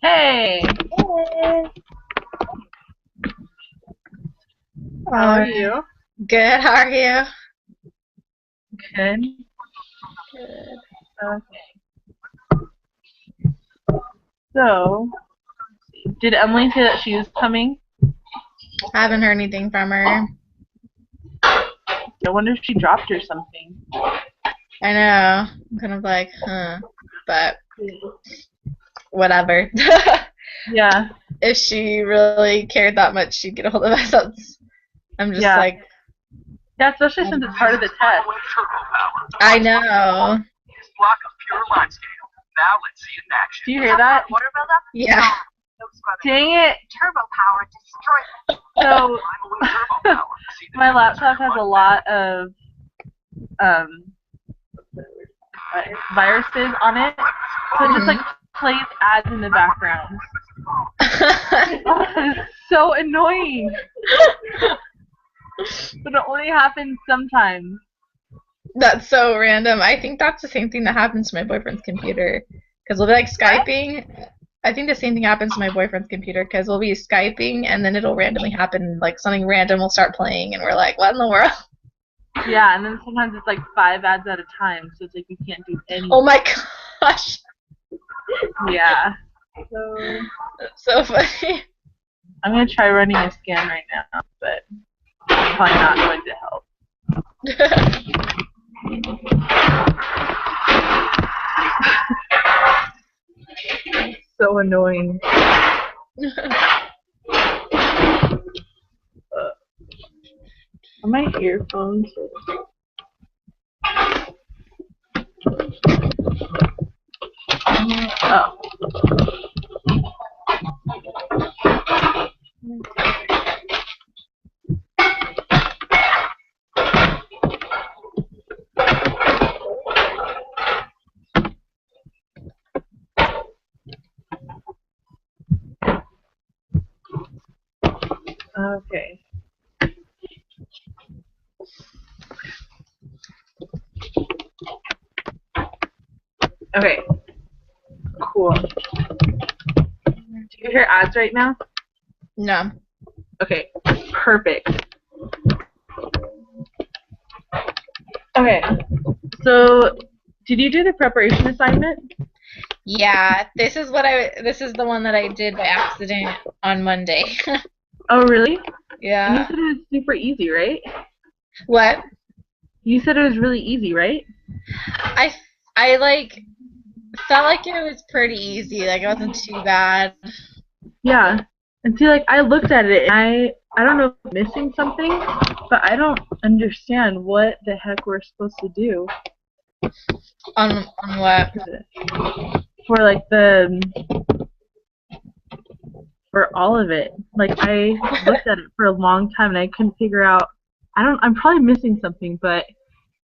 Hey, Hey. how are Uh, you? Good. How are you? Good. Good. Okay. So, did Emily say that she was coming? I haven't heard anything from her. I wonder if she dropped or something. I know. I'm kind of like, huh. But whatever. Yeah, If she really cared that much, she'd get a hold of us. I'm just yeah, like, yeah. Especially I since don't it's part of know. the test. I know. Do you hear that? Yeah. Dang it! So, my laptop has a lot of um viruses on it, so it just like Mhm. plays ads in the background. It's so annoying, but it only happens sometimes. That's so random. I think that's the same thing that happens to my boyfriend's computer. Because we'll be like What? Skyping. I think the same thing happens to my boyfriend's computer because we'll be Skyping and then it'll randomly happen. Like something random will start playing and we're like, what in the world? Yeah, and then sometimes it's like 5 ads at a time, so it's like you can't do Oh anything. my gosh. Yeah. So That's so funny. I'm gonna try running a scan right now, but it's probably not going to help. So annoying. Are my earphones? Oh, okay. Okay, cool. Do you hear ads right now? No. Okay, perfect. Okay, so did you do the preparation assignment? Yeah, this is the one that I did by accident on Monday. Oh, really? And you Yeah. said it was super easy, right? What? You said it was really easy, right? I I like felt like it was pretty easy. Like it wasn't too bad. Yeah. And see, like, I looked at it and I don't know if I'm missing something, but I don't understand what the heck we're supposed to do On what? for like the for all of it. Like I looked at it for a long time and I couldn't figure out. I'm probably missing something, but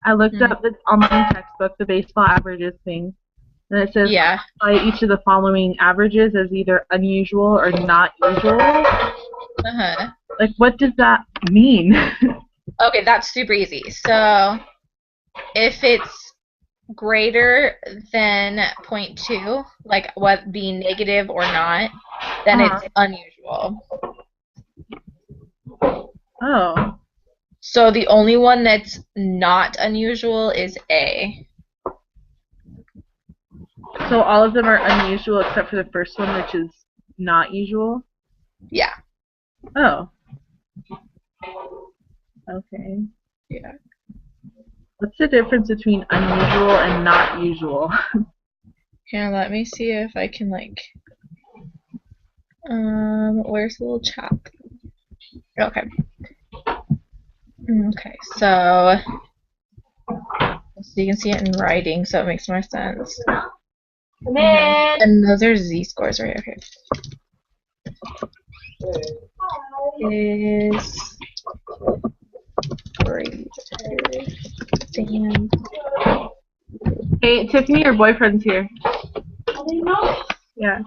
I looked Hmm. up this online textbook, the baseball averages thing, and it says Yeah. classify each of the following averages as either unusual or not usual. Uh-huh. Like, what does that mean? Okay, that's super easy. So if it's greater than zero point 0.2, like what being negative or not, then uh, it's unusual. oh, So the only one that's not unusual is A. so all of them are unusual except for the first one, which is not usual. Yeah. Oh, okay. Yeah. What's the difference between unusual and not usual? Here, let me see if I can like where's the little chat? Okay. Okay, so you can see it in writing, so it makes more sense. Come in. And those are Z scores right here. Is greater than. Hey, Tiffany, your boyfriend's here. Yeah.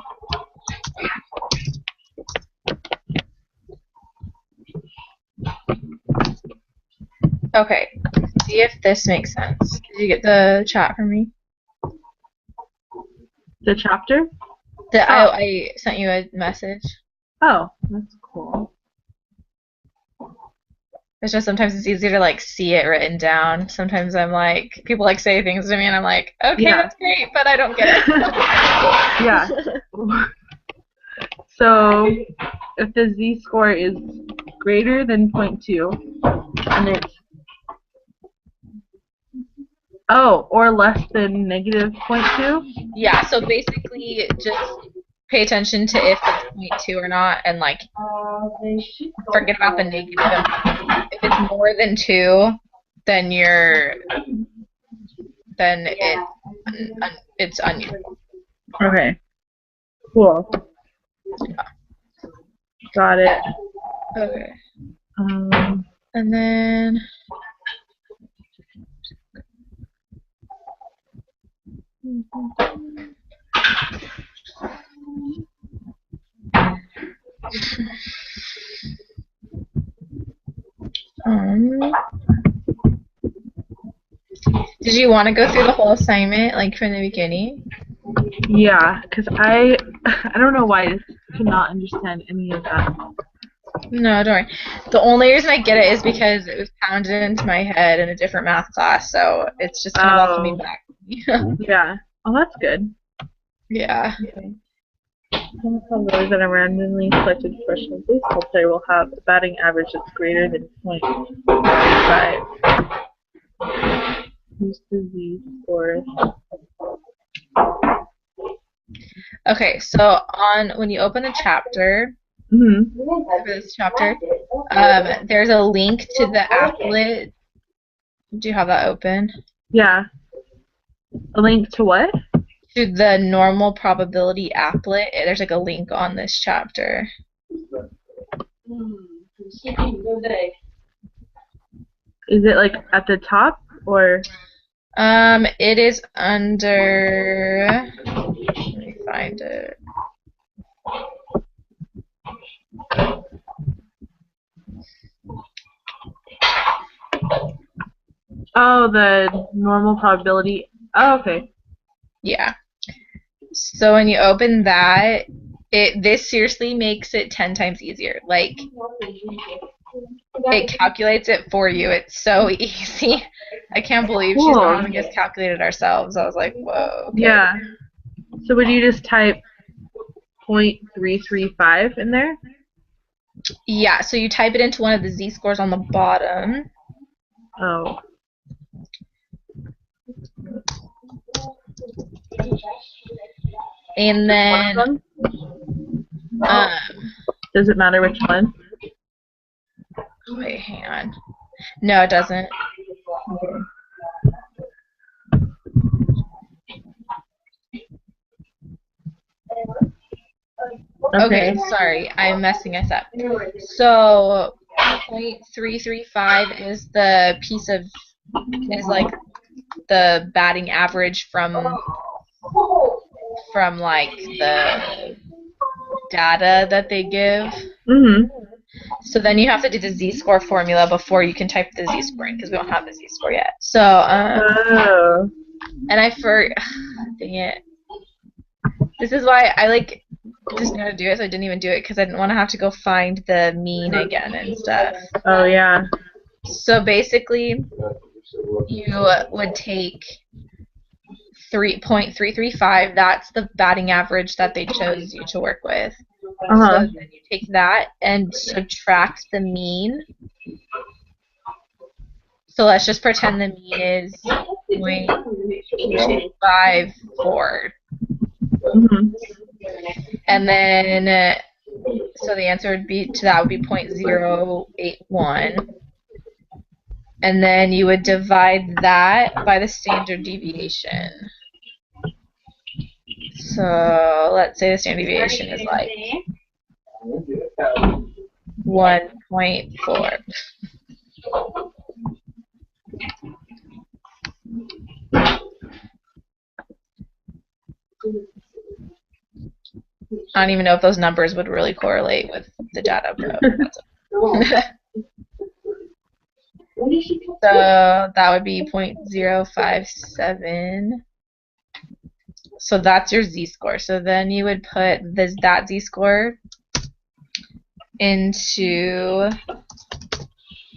Okay. See if this makes sense. Did you get the chat from me? The chapter? I sent you a message. Oh, that's cool. It's just sometimes it's easier to like see it written down. Sometimes I'm like, people like say things to me and I'm like, okay, Yeah. that's great, but I don't get it. Yeah. So if the z-score is greater than 0.2 and it's or less than negative 0.2? Yeah, so basically just pay attention to if it's 0.2 or not and like forget about the negative. If it's more than 2, then it's unusable. Okay. Cool. Got it. Okay. Um, And then did you want to go through the whole assignment like from the beginning? yeah, because I don't know why I could not understand any of that. No, don't worry. The only reason I get it is because it was pounded into my head in a different math class, so it's just kind of all coming back. Yeah. Oh, that's good. Yeah. Okay. Those that a randomly selected professional baseball player will have a batting average that's greater than 0.5. Who's the z-score? Okay, so when you open a chapter, for this chapter, there's a link to the applet. Do you have that open? Yeah. A link to what? To the normal probability applet. There's like a link on this chapter. Is it like at the top or? It is under. Let me find it. Oh, the normal probability. Oh, okay. Yeah. So when you open that, this seriously makes it 10 times easier. Like, it calculates it for you. It's so easy. I can't believe she's not having us calculate it ourselves. I was like, whoa. Okay. Yeah. So would you just type 0.335 in there? Yeah, so you type it into one of the z-scores on the bottom. Oh. And then does it matter which one? Wait, hang on. No, it doesn't. Okay, sorry, I'm messing us up. So 0.335 is the like the batting average from like the data that they give. So then you have to do the z-score formula before you can type the z-score in because we don't have the z-score yet. So and dang it. This is why I like just know how to do it, so I didn't even do it because I didn't want to have to go find the mean again and stuff. Oh yeah. So basically, you would take 3.335. That's the batting average that they chose you to work with. So then you take that and subtract the mean. So let's just pretend the mean is 0.254. And then, so the answer would be 0.081. And then you would divide that by the standard deviation. So let's say the standard deviation is like 1.4. I don't even know if those numbers would really correlate with the data, but So that would be 0.057. So that's your z-score. So then you would put that z-score into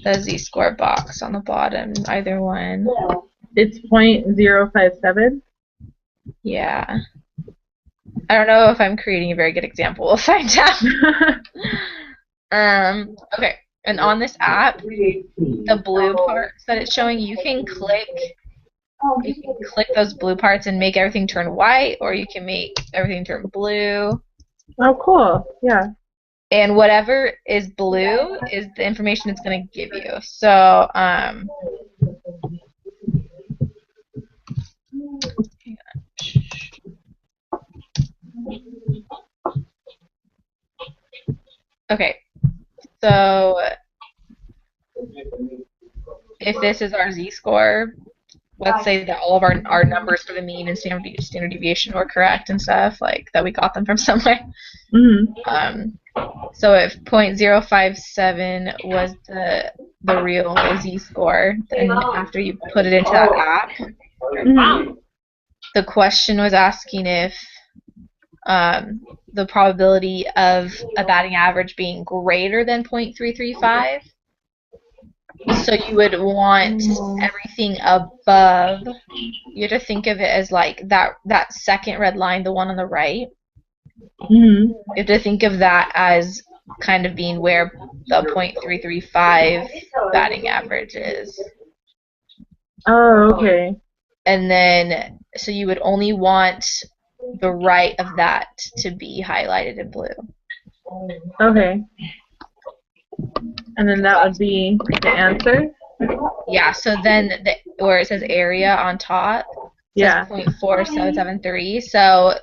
the z-score box on the bottom, either one. It's 0.057? Yeah. I don't know if I'm creating a very good example. We'll find out. Okay. And on this app, the blue parts that it's showing, you can click those blue parts and make everything turn white, or you can make everything turn blue. Oh, cool. Yeah. And whatever is blue is the information it's going to give you. So, okay. So, if this is our z-score, let's say that all of our numbers for the mean and standard deviation were correct and stuff, like that we got them from somewhere. Mm-hmm. So if 0.057 was the real z-score, then after you put it into that app, the question was asking if the probability of a batting average being greater than 0.335. So you would want everything above. You have to think of it as like that second red line, the one on the right. You have to think of that as kind of being where the 0.335 batting average is. Oh, okay. And then, so you would only want the right of that to be highlighted in blue. Okay. And then that would be the answer? Yeah, so then where it says area on top, it says 0.4773, so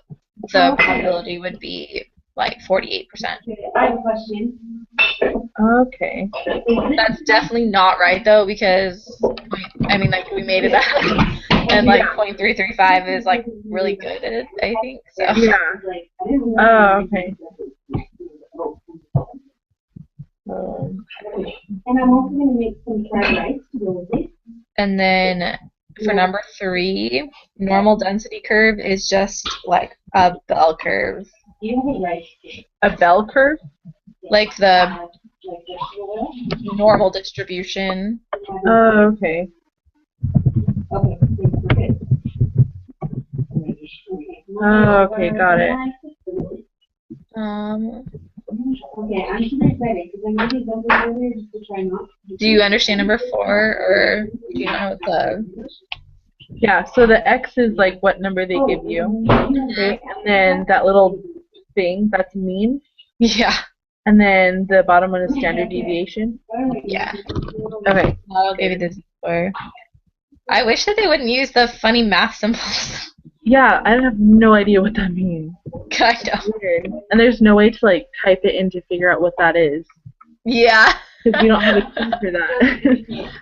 the probability would be like 48%. I have a question. Okay. That's definitely not right though, because like we made it up, and like 0.335 is like really good at it, I think. So. Yeah. Oh, okay. And I'm also going to make some fried rice to go with it. And then for number 3, normal density curve is just like a bell curve. A bell curve? Like the normal distribution. Oh, okay. Oh, okay, got it. Okay, I'm super excited because I'm really going over there just to try not. Do you understand number 4, or do you know what the? Yeah, so the X is like what number they give you, okay? And then that little thing, that's mean. Yeah. And then the bottom one is standard deviation. Yeah. Okay. I'll give you the Z4. I wish that they wouldn't use the funny math symbols. Yeah, I have no idea what that means. Kind of. Weird. And there's no way to like type it in to figure out what that is. Yeah. Because we don't have a key for that.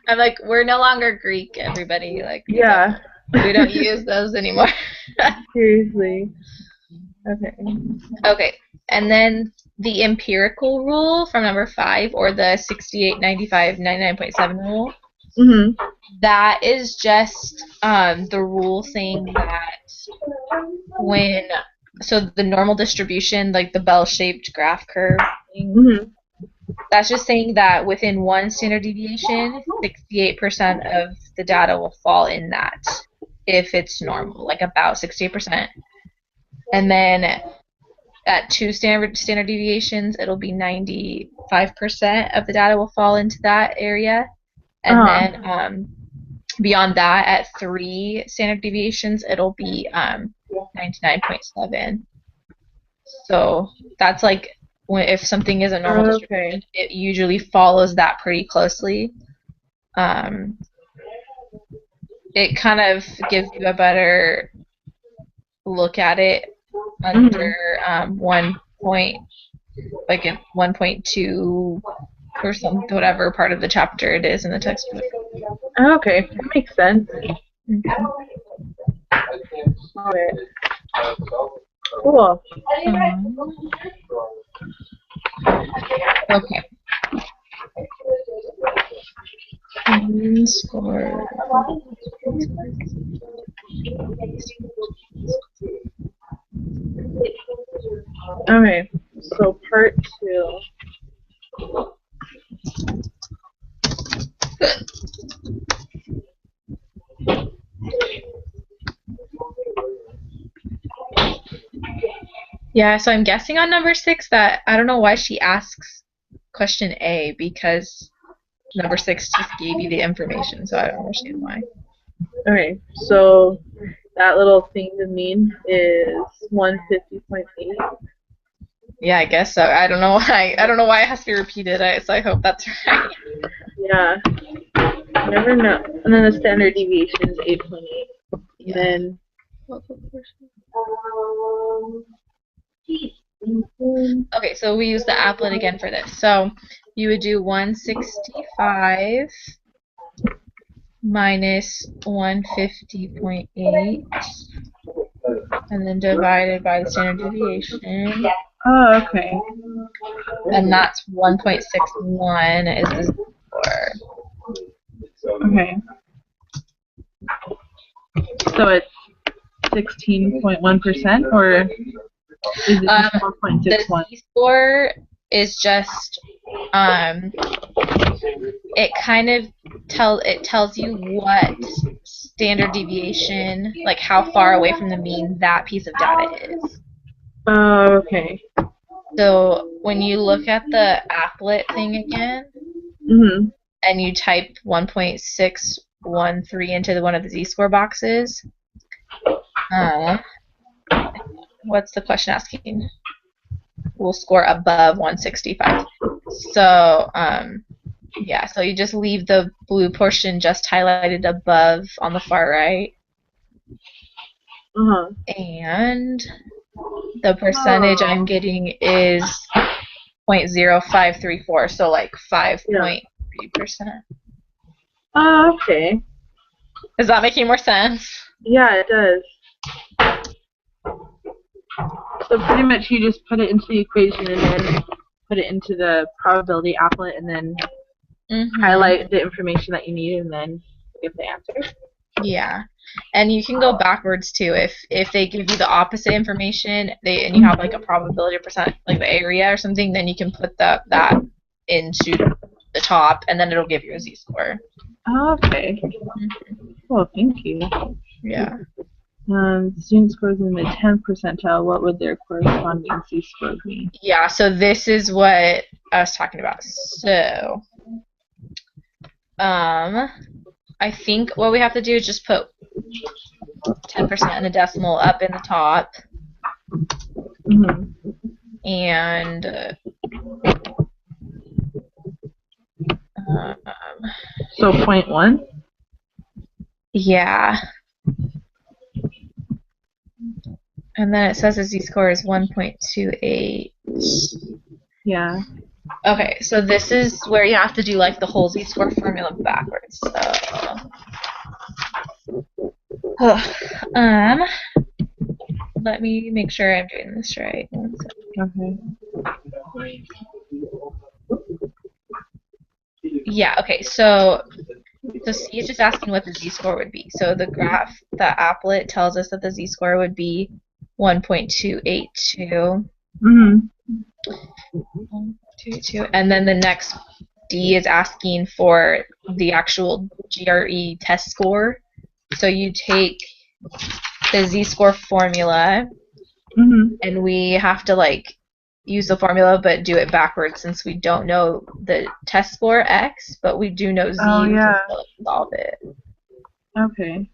I'm like, we're no longer Greek, everybody. Like, yeah. We don't use those anymore. Seriously. Okay. Okay. And then the empirical rule from number 5, or the 68, 95, 99.7 rule. Mm-hmm. That is just the rule saying that so the normal distribution, like the bell-shaped graph curve thing, mm-hmm. That's just saying that within one standard deviation, 68% of the data will fall in that if it's normal, like about 68%. And then at 2 standard deviations, it'll be 95% of the data will fall into that area. And then beyond that, at 3 standard deviations, it'll be 99.7. So that's like if something is a normal distribution, it usually follows that pretty closely. It kind of gives you a better look at it under 1.2 or some whatever part of the chapter it is in the textbook. Okay, that makes sense. Cool. Okay. mean score. Okay, so part 2. Yeah, so I'm guessing on number 6 that I don't know why she asks question A, because number 6 just gave you the information, so I don't understand why. Okay, so that little thing to mean is 150.8. Yeah, I guess so. I don't know why. I don't know why it has to be repeated. So I hope that's right. Yeah, you never know. And then the standard deviation is 8.8. Yeah. And then Okay, so we use the applet again for this. So you would do 165 minus 150.8, and then divided by the standard deviation. oh, okay. And that's 1.61 is the score. Okay. So it's 16.1%, or is it just 4.61? The Z-score is just it kind of tells you what standard deviation, like how far away from the mean that piece of data is. Oh, okay. So when you look at the applet thing again, and you type 1.613 into one of the Z-score boxes, what's the question asking? Will score above 165. So yeah, so you just leave the blue portion just highlighted above on the far right. And the percentage I'm getting is 0.0534, so like 5.3%. Oh, okay. Is that making more sense? Yeah, it does. So pretty much you just put it into the equation and then put it into the probability applet and then highlight the information that you need and then give the answer. Yeah. And you can go backwards too. If they give you the opposite information, and you have like a probability or percent, like the area or something, then you can put that into the top, and then it'll give you a Z-score. Okay. Well, thank you. Yeah. Student scores in the 10th percentile, what would their corresponding Z-score be? Yeah, so this is what I was talking about. So, I think what we have to do is just put 10% in the decimal up in the top. And so 0.1? Yeah. And then it says the Z-score is 1.28. Yeah. Okay, so this is where you have to do like the whole Z-score formula backwards. So, let me make sure I'm doing this right. Okay. Yeah. Okay. So C is just asking what the Z-score would be. So the graph, the applet tells us that the Z-score would be 1.282. And then the next D is asking for the actual GRE test score. So you take the Z-score formula, and we have to like use the formula but do it backwards since we don't know the test score X, but we do know Z. Oh, yeah. We can still solve it. Okay.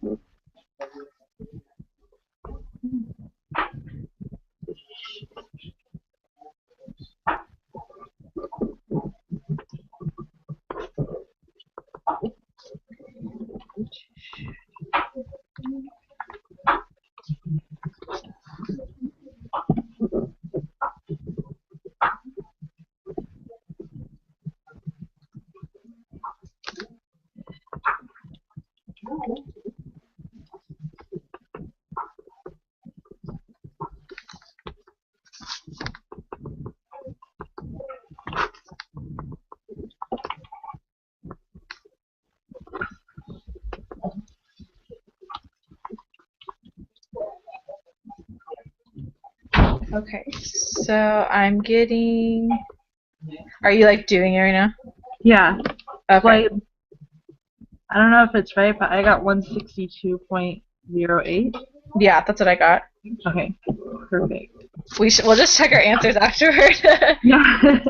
Okay, so I'm getting. Are you like doing it right now? Yeah. Okay. Like, I don't know if it's right, but I got 162.08. Yeah, that's what I got. Okay. Perfect. We'll just check our answers afterward. Yeah.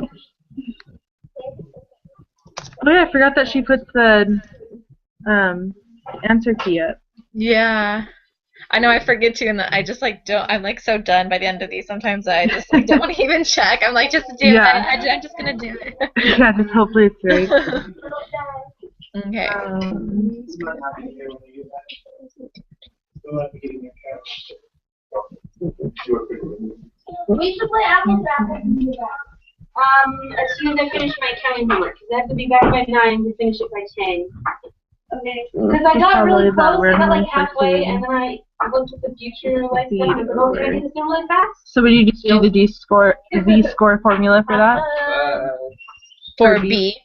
Oh yeah, I forgot that she put the answer key up. Yeah. I know I forget to, and I just like don't. I'm like so done by the end of these. Sometimes I just like don't want to even check. I'm like, just do it. I'm just gonna do it. Yeah, just hopefully it's right. Okay. We should play apples to apples and do that. As soon as I finish my accounting homework, because I have to be back by 9 to finish it by 10. Okay. Because I got really close, I got like halfway, and then I looked at the future like stuff, and I was like, okay, I think it's gonna really fast. So would you just do the Z-score formula for that? For B.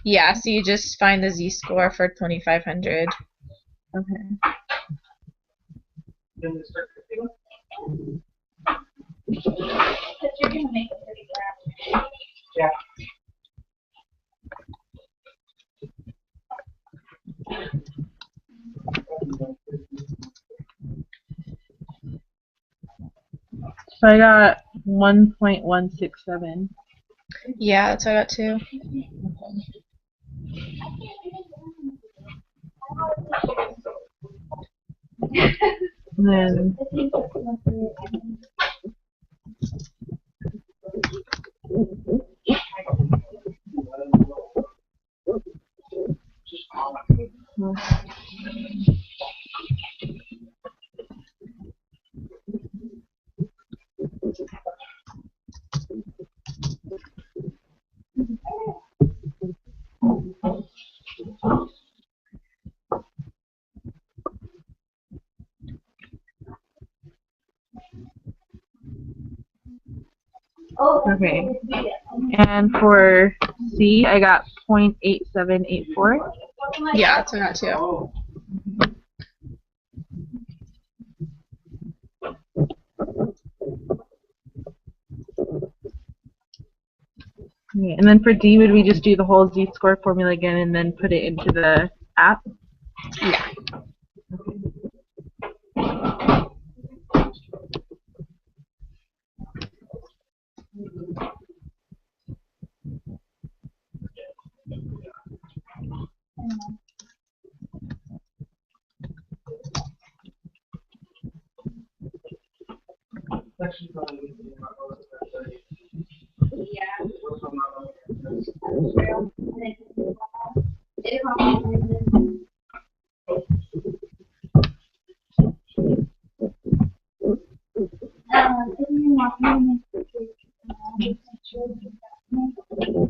Yeah, so you just find the Z-score for 2500. Okay. Because you're gonna make it pretty fast. Yeah. So I got 1.167. Yeah, that's what I got too. And then okay. And for C, I got 0.8784. Yeah, that's what I got too. Okay, and then for D, would we just do the whole Z-score formula again and then put it into the app? Yeah.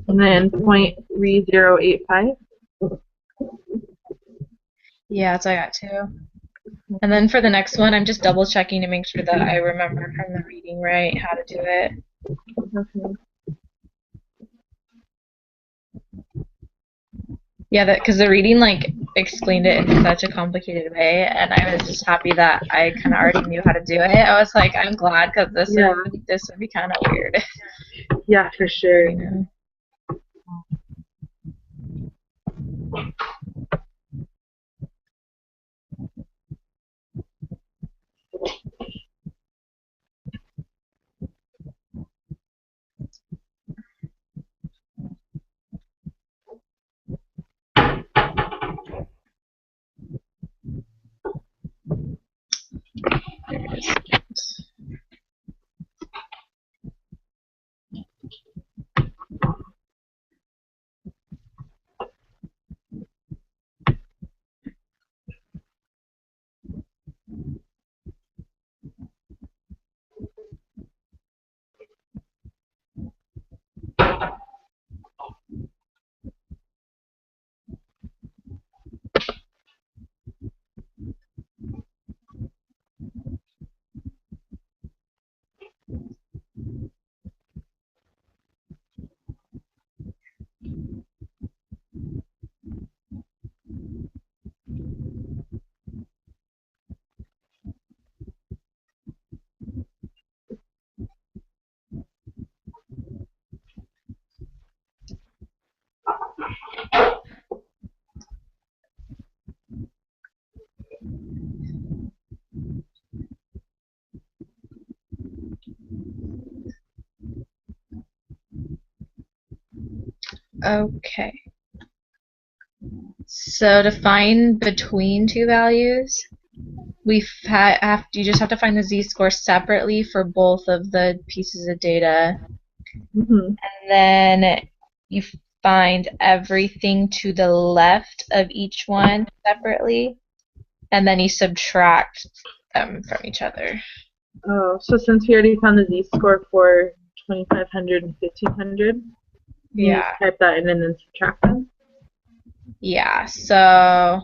And then 0.3085. Yeah, that's what I got too. And then for the next one, I'm just double checking to make sure that I remember from the reading right how to do it. Okay. Yeah, because the reading like explained it in such a complicated way, and I was just happy that I kind of already knew how to do it. I was like, I'm glad because this would be kind of weird. Yeah, for sure. You know? There it is. Okay. So to find between two values, you just have to find the z-score separately for both of the pieces of data. And then you find everything to the left of each one separately, and then you subtract them from each other. Oh, so since we already found the z-score for 2500 and 1500, you just type that in and then subtract them? Yeah, so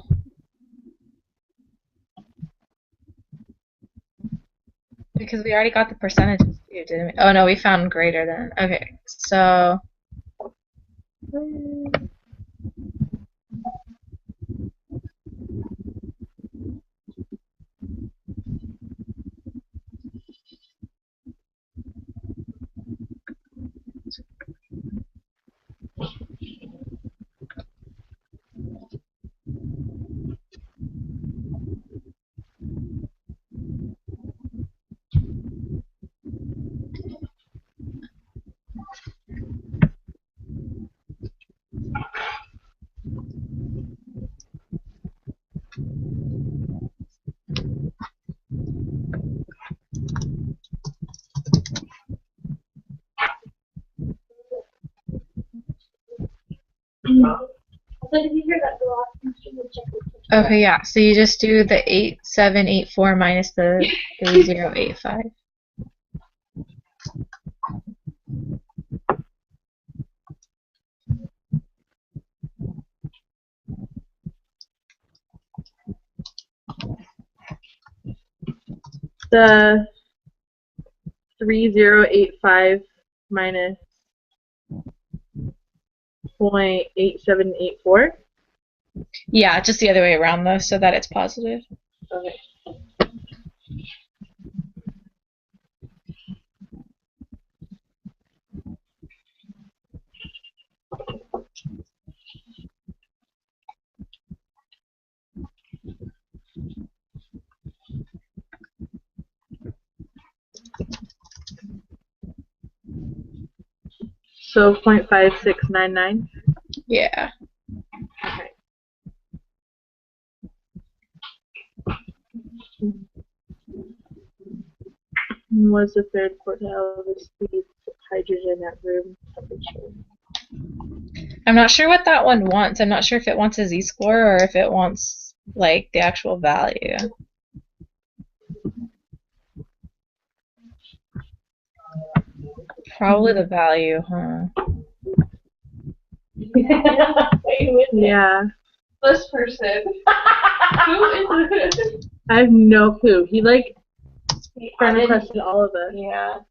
because we already got the percentages too, didn't we? Oh no, we found greater than. Okay, so okay, yeah. So you just do the 8784 minus the 3085. The 3085 minus 0.8784? Yeah, just the other way around though, so that it's positive. Okay. So 0.5699? Yeah. Okay. What is the third quartile of the speed of hydrogen at room temperature? I'm not sure what that one wants. I'm not sure if it wants a z-score or if it wants like the actual value. Probably the value, huh? Yeah. This person. Who is this? I have no clue. He friend requested all of us. Yeah.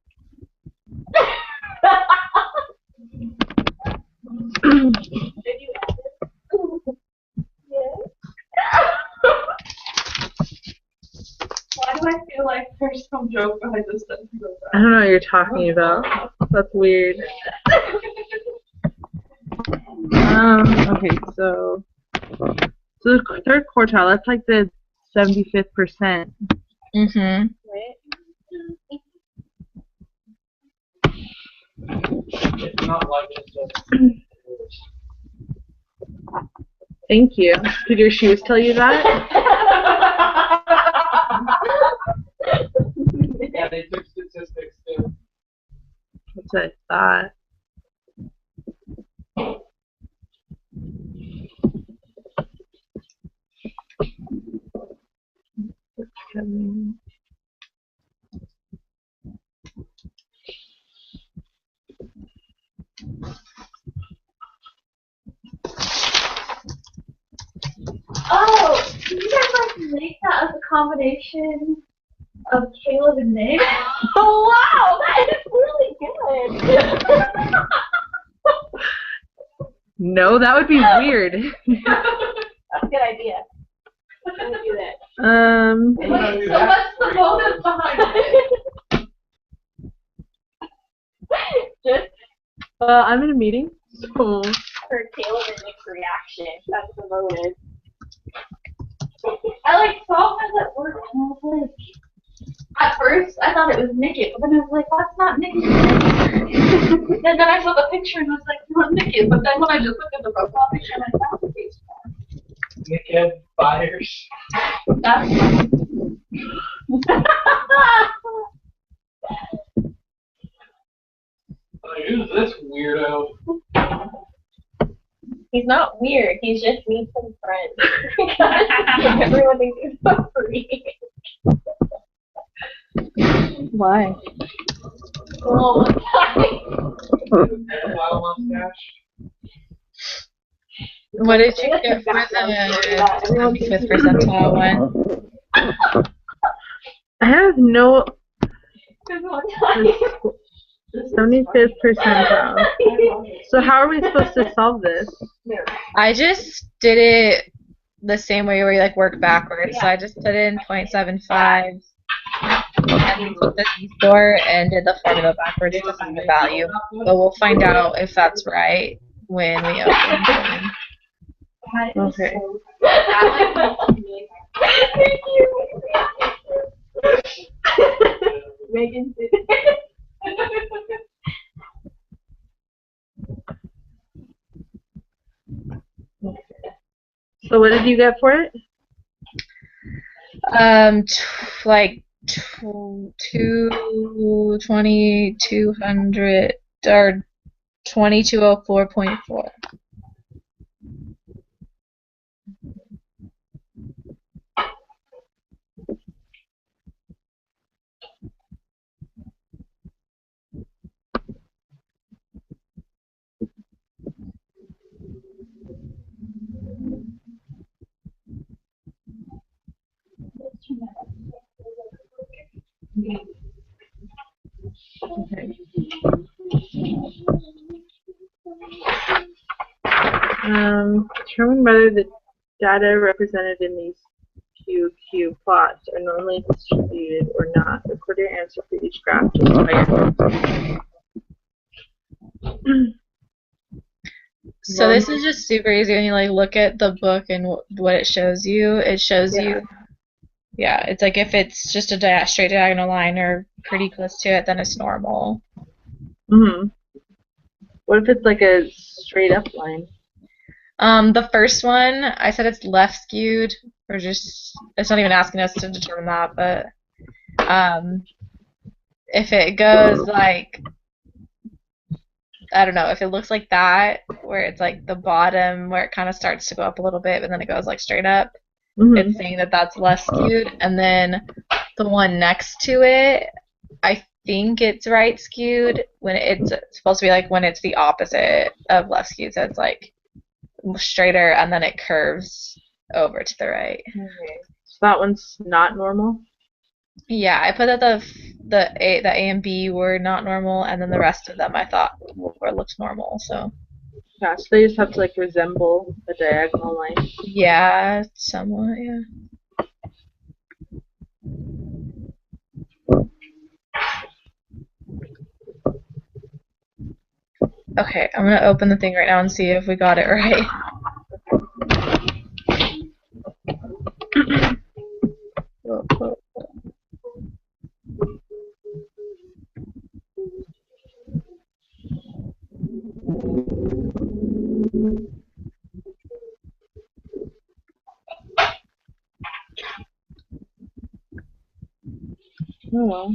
Did you add it? Yes. Why do I feel like there's some joke behind this stuff? I don't know what you're talking about. That's weird. Okay, so the third quartile, that's like the 75th percent. Mm-hmm. Right? It's not like it's just. Thank you. Did your shoes tell you that? Yeah, they took statistics too. That's what I thought. Oh, did you guys make that as a combination of Caleb and Nick? Oh wow, that is really good. No, that would be weird. That's a good idea. I'm gonna do that. Wait, so what's the motive behind it? Just I'm in a meeting, so. for Caleb and Nick's reaction. That's the motive. I saw him at work and I was like, at first I thought it was Nick, but then I was like, that's not Nick. And then I saw the picture and I was like, no, from Nikki, but then when I just looked at the profile picture, I'm like, that's the case. Nickhead buyers. Like, who's this weirdo? He's not weird. He's just needs some friends. Everyone thinks he's so free. Why? Oh my god. Wild mustache. What did you get for the 75th percentile one? I have no There's one time. 75th percentile. So how are we supposed to solve this? I just did it the same way where you like work backwards. So I just put in 0.75 and the Z-score and did the formula backwards to find the value. But we'll find out if that's right when we open. Okay. Thank you. Megan did it. So what did you get for it? Like 220, 200, or 2204.4. Okay. Determine whether the data represented in these QQ plots are normally distributed or not. Record your answer for each graph just by your So this is just super easy when you like look at the book and what it shows you. It shows you, yeah, it's like if it's just a straight diagonal line or pretty close to it, then it's normal. What if it's like a straight up line? The first one, I said it's left skewed, or just, it's not even asking us to determine that, but if it goes like, I don't know, if it looks like that, where it's like the bottom, where it kind of starts to go up a little bit, but then it goes like straight up, it's saying that that's less skewed. And then the one next to it, I think it's right skewed when it's supposed to be like when it's the opposite of left skewed, so it's like straighter and then it curves over to the right. Okay. So that one's not normal? Yeah, I put that the A and B were not normal, and then the rest of them I thought looked normal. So Yeah, so they just have to like resemble a diagonal line. yeah, somewhat, yeah. Okay, I'm gonna open the thing right now and see if we got it right. Oh well.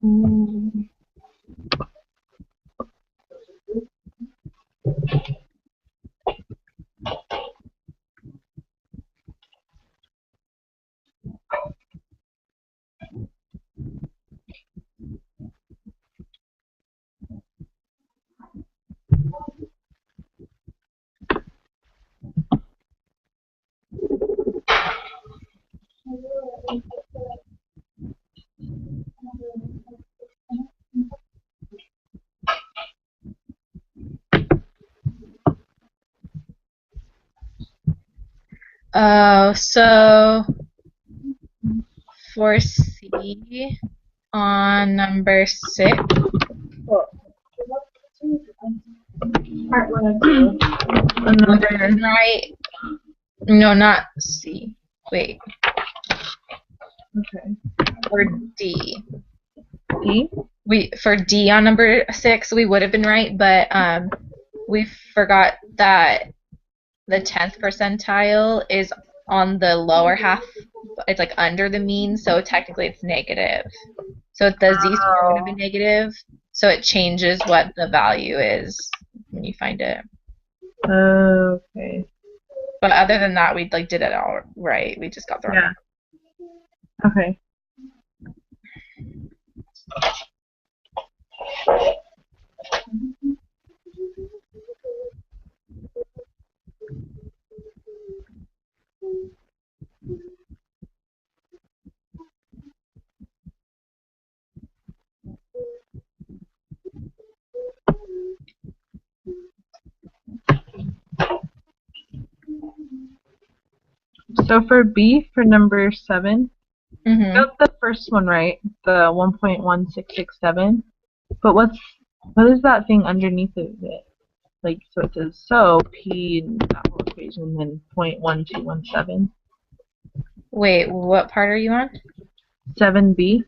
Mm. So for C on number 6. Number Right. No, not C. Wait. Okay. Or D. D? For D on number 6, we would have been right, but we forgot that the 10th percentile is on the lower half. It's like under the mean, so technically it's negative. So the z-square would have been negative, so it changes what the value is when you find it. Okay. But other than that, we did it all right. We just got the wrong. Yeah. Okay. So for B, for number 7, got the first one right, the 1.1667. But what is that thing underneath of it? Like, so it says P in that whole equation, then 0.1217. Wait, what part are you on? 7B.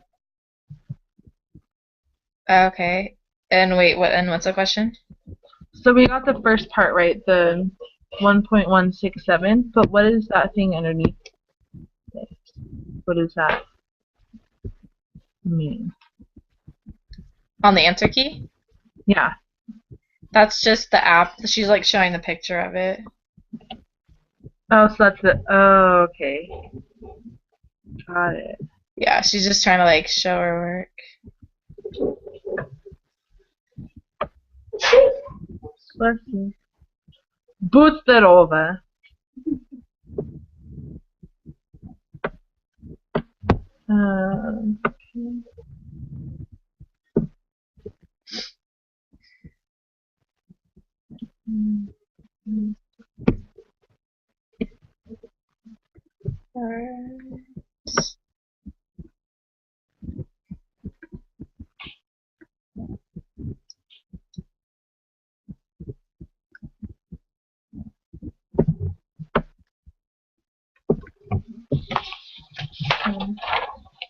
Okay. And wait, what's the question? So we got the first part right, the 1.167, but what is that thing underneath it? What does that mean? On the answer key? Yeah. That's just the app. She's like showing the picture of it. Oh, so that's the. Oh, okay. Got it. Yeah, she's just trying to like show her work. Bless you. Boosterova. Okay.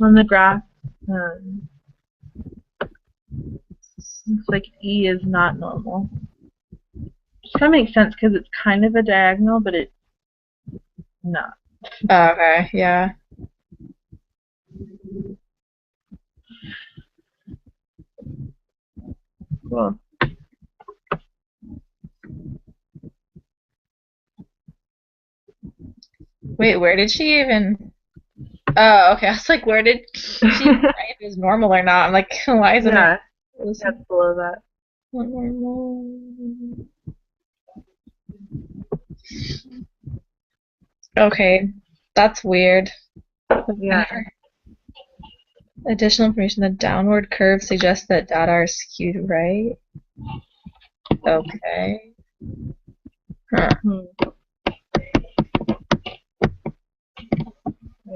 On the graph, looks like E is not normal. Which kind of makes sense because it's kind of a diagonal, but it's not. Oh, okay, yeah. Cool. Wait, where did she even? Oh, okay. I was like, where did she write if it was normal or not? I'm like, why isn't it? That's below that. Not normal. Okay, that's weird. Yeah. Additional information: the downward curve suggests that data are skewed right. Okay. Huh.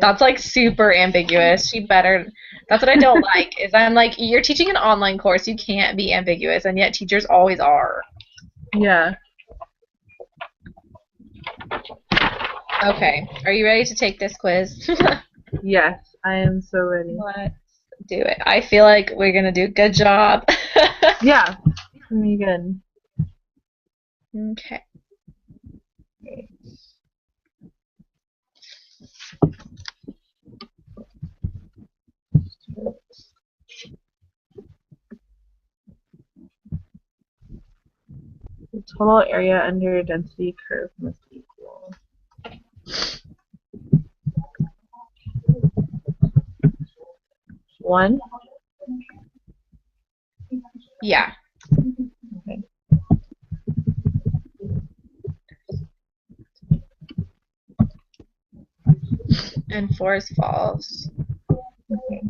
That's like super ambiguous. That's what I don't like, is I'm like, you're teaching an online course, you can't be ambiguous, and yet teachers always are. Yeah. Okay, are you ready to take this quiz? Yes, I am so ready. Let's do it. I feel like we're gonna do a good job. Yeah, it's gonna be good. Okay. total area under density curve must equal. One? Yeah. Okay. And 4 is false. Okay.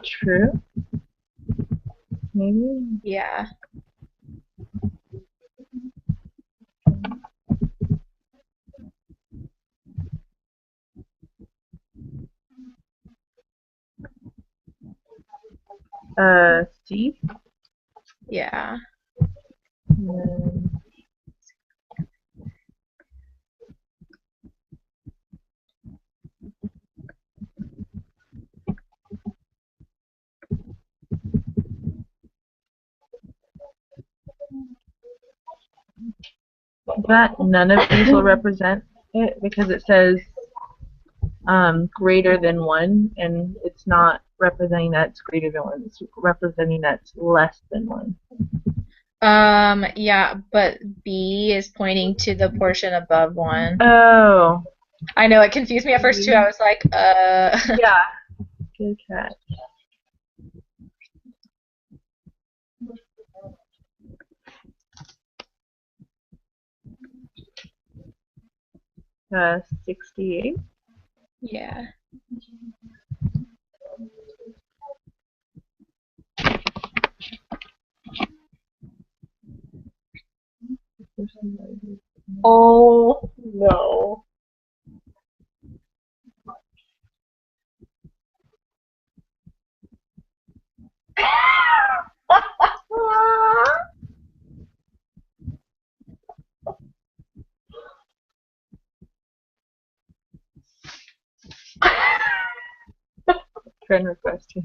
True? Maybe? Yeah. C? Yeah. And that none of these will represent it because it says greater than 1, and it's not representing that it's greater than 1. It's representing that it's less than 1. Yeah, but B is pointing to the portion above 1. Oh. I know, it confused me at first too. I was like, Yeah. Good catch. Uh, 68. Yeah. Oh no. Friend request here.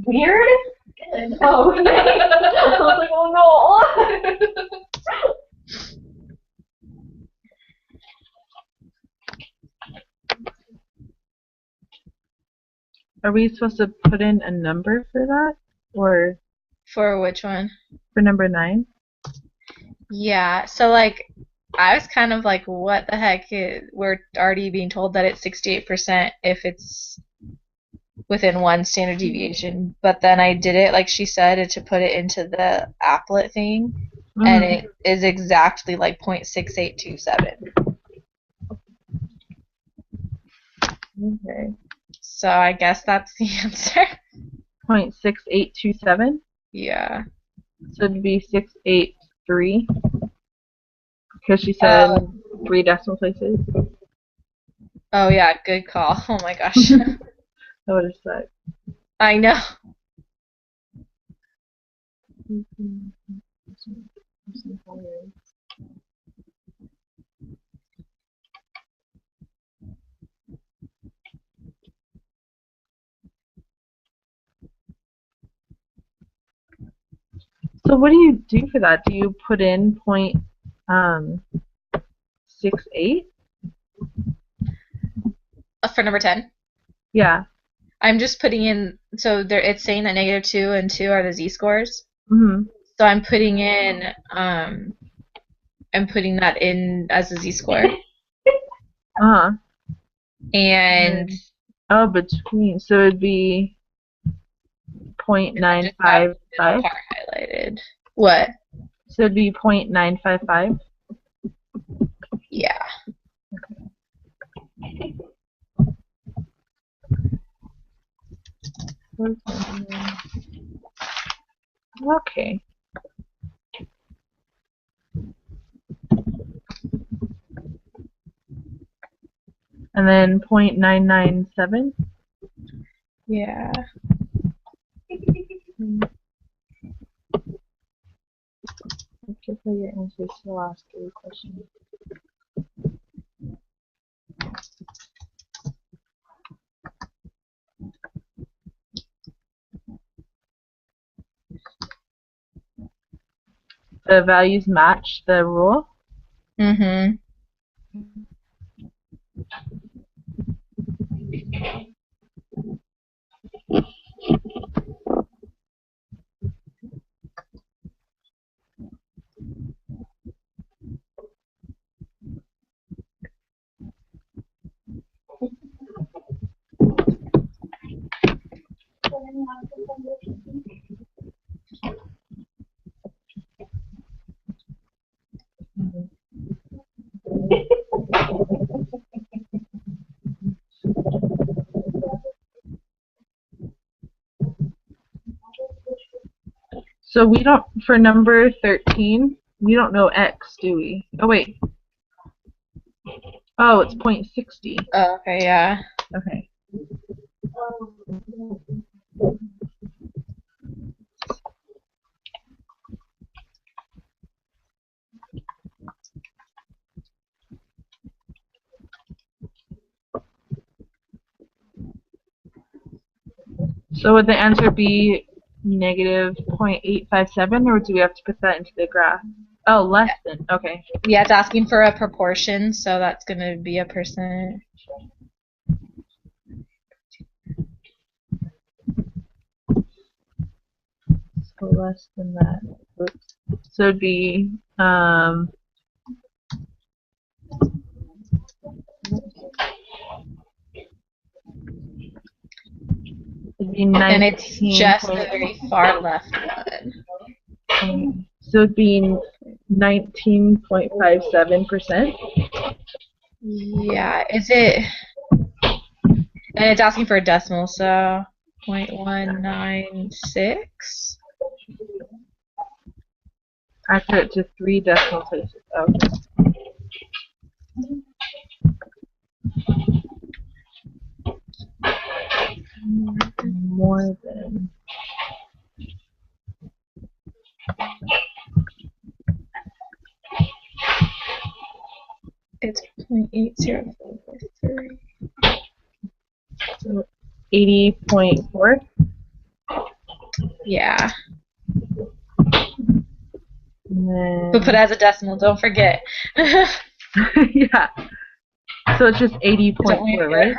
Weird? Oh, I was like, oh no. Are we supposed to put in a number for that? Or For which one? for number 9? Yeah, so like, I was kind of like, what the heck? We're already being told that it's 68% if it's within 1 standard deviation. But then I did it, like she said, to put it into the applet thing, and it is exactly like 0.6827. Okay. So I guess that's the answer. 0.6827? Yeah. So it'd be 683. Because she said 3 decimal places. Oh yeah, good call. Oh my gosh. That would have sucked. I know. So what do you do for that? Do you put in 0.68? For number 10? Yeah. I'm just putting in, so there, it's saying that -2 and 2 are the z-scores. Mm-hmm. So I'm putting in, I'm putting that in as a z-score. Uh-huh. And oh, between, so it'd be 0.955. Part highlighted. What? So it'd be 0.955. Yeah. Okay. And then 0.997? Yeah. Give her your answers to the last 3 questions. The values match the rule? Mm-hmm. So we don't, for number 13, we don't know x, do we? Oh, wait. Oh, it's 0.60. Oh, okay, yeah. Okay. So would the answer be negative 0.857, or do we have to put that into the graph? Oh, less than. Okay. Yeah, it's asking for a proportion, so that's going to be a percent. So less than that. Oops. So it'd be And it's just the very far left one. So it'd be 19.57%. Yeah, is it? And it's asking for a decimal, so 0.196. Accurate to 3 decimal places. Okay. More than. It's 0.8043. So 80.4. Yeah. Then... But put it as a decimal, don't forget. Yeah. So it's just 80.4, right?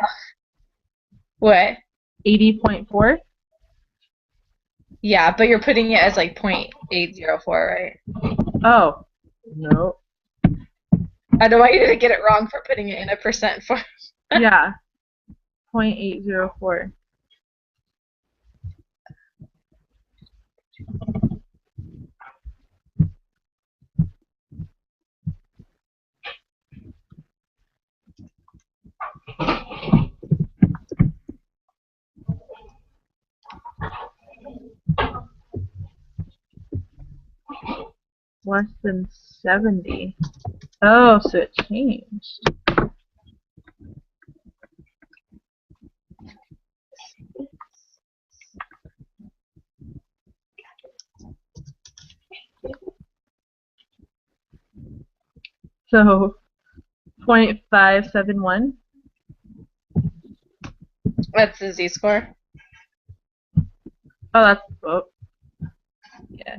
What? 80.4? Yeah, but you're putting it as like 0.804, right? Oh. No. I don't want you to get it wrong for putting it in a percent form. Yeah. 0.804. Less than 70. Oh, so it changed. So 0.571. That's the z-score. Oh, that's yeah.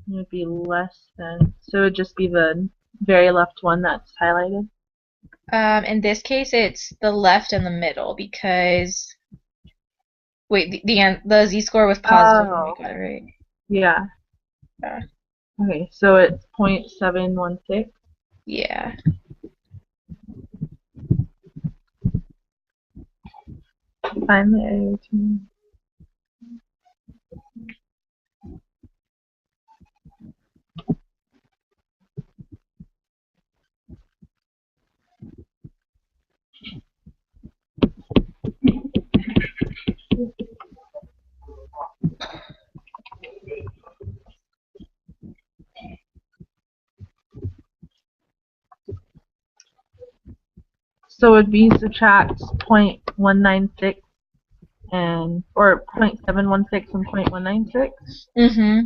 It would be less than. So it would just be the very left one that's highlighted. In this case, it's the left and the middle because wait, the z-score was positive when we got it right. Yeah. Yeah. Okay, so it's 0.716. Yeah. Find the area between. So it would be subtract 0.196 or 0.716 and 0.196. Mm-hmm.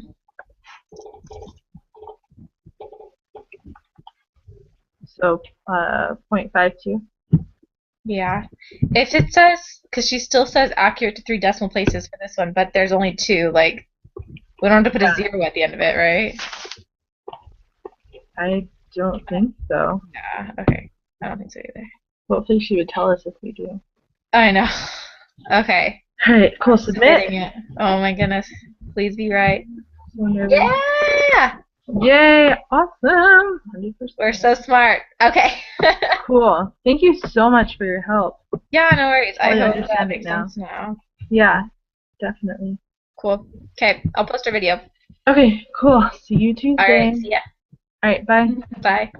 So 0.52. Yeah. If it says, because she still says accurate to 3 decimal places for this one, but there's only 2, like, we don't have to put a 0 at the end of it, right? I don't think so. Yeah, okay. I don't think so either. Hopefully she would tell us if we do. I know. Okay. Alright, cool. Submit. It. Oh my goodness. Please be right. Yeah! Yeah! Yay! Awesome! 100%. We're so smart. Okay. Cool. Thank you so much for your help. Yeah, no worries. I hope that understand makes it now. sense now. Yeah, definitely. Cool. Okay, I'll post our video. Okay, cool. See you Tuesday. Alright, see ya. Alright, bye. Bye.